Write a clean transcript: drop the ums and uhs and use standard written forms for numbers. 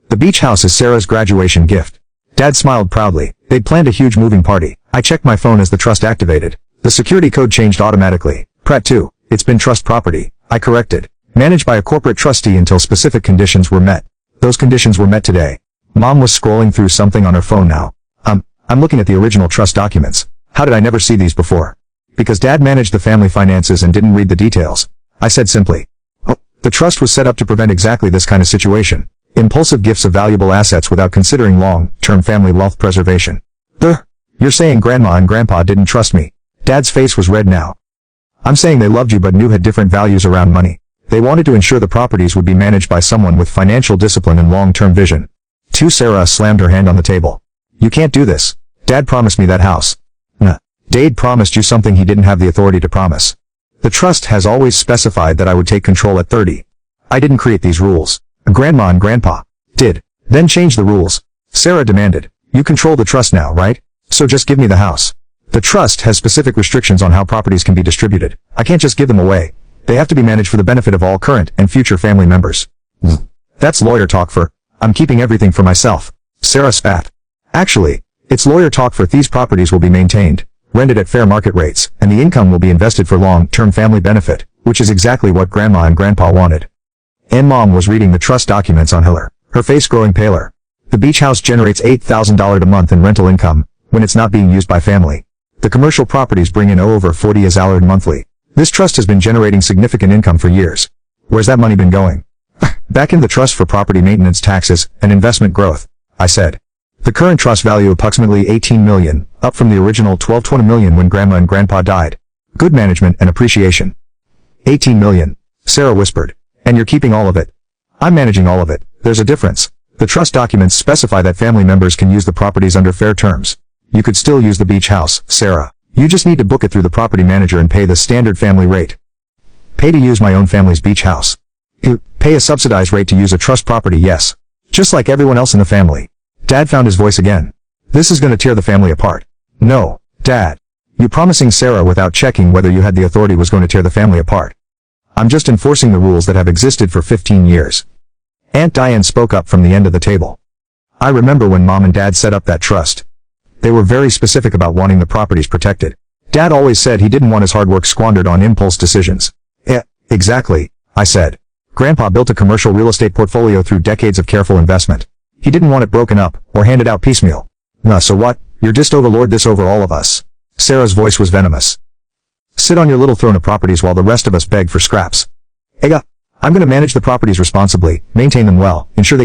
The beach house is Sarah's graduation gift. Dad smiled proudly. They'd planned a huge moving party. I checked my phone as the trust activated. The security code changed automatically. Pratt 2. It's been trust property. I corrected. Managed by a corporate trustee until specific conditions were met. Those conditions were met today. Mom was scrolling through something on her phone now. I'm looking at the original trust documents. How did I never see these before? Because Dad managed the family finances and didn't read the details. I said simply. Oh, the trust was set up to prevent exactly this kind of situation. Impulsive gifts of valuable assets without considering long-term family wealth preservation. You're saying Grandma and Grandpa didn't trust me. Dad's face was red now. I'm saying they loved you but knew had different values around money. They wanted to ensure the properties would be managed by someone with financial discipline and long-term vision. Sarah slammed her hand on the table. You can't do this. Dad promised me that house. Nah. Dad promised you something he didn't have the authority to promise. The trust has always specified that I would take control at 30. I didn't create these rules. Grandma and Grandpa did. Then change the rules. Sarah demanded. You control the trust now, right? So just give me the house. The trust has specific restrictions on how properties can be distributed. I can't just give them away. They have to be managed for the benefit of all current and future family members. That's lawyer talk for, I'm keeping everything for myself. Sarah spat. Actually, it's lawyer talk for these properties will be maintained, rented at fair market rates, and the income will be invested for long-term family benefit, which is exactly what Grandma and Grandpa wanted. And Mom was reading the trust documents on her face growing paler. The beach house generates $8,000 a month in rental income, when it's not being used by family. The commercial properties bring in over $40,000 monthly. This trust has been generating significant income for years. Where's that money been going? Back in the trust for property maintenance taxes and investment growth, I said. The current trust value approximately $18 million, up from the original $12-20 million when Grandma and Grandpa died. Good management and appreciation. $18 million, Sarah whispered. And you're keeping all of it. I'm managing all of it. There's a difference. The trust documents specify that family members can use the properties under fair terms. You could still use the beach house, Sarah. You just need to book it through the property manager and pay the standard family rate. Pay to use my own family's beach house. Pay a subsidized rate to use a trust property, yes. Just like everyone else in the family. Dad found his voice again. This is gonna tear the family apart. No, Dad. You promising Sarah without checking whether you had the authority was going to tear the family apart. I'm just enforcing the rules that have existed for 15 years. Aunt Diane spoke up from the end of the table. I remember when Mom and Dad set up that trust. They were very specific about wanting the properties protected. Dad always said he didn't want his hard work squandered on impulse decisions. Yeah, exactly, I said. Grandpa built a commercial real estate portfolio through decades of careful investment. He didn't want it broken up, or handed out piecemeal. Nah, so what? You're just overlord this over all of us. Sarah's voice was venomous. Sit on your little throne of properties while the rest of us beg for scraps. Ega, I'm gonna manage the properties responsibly, maintain them well, ensure they can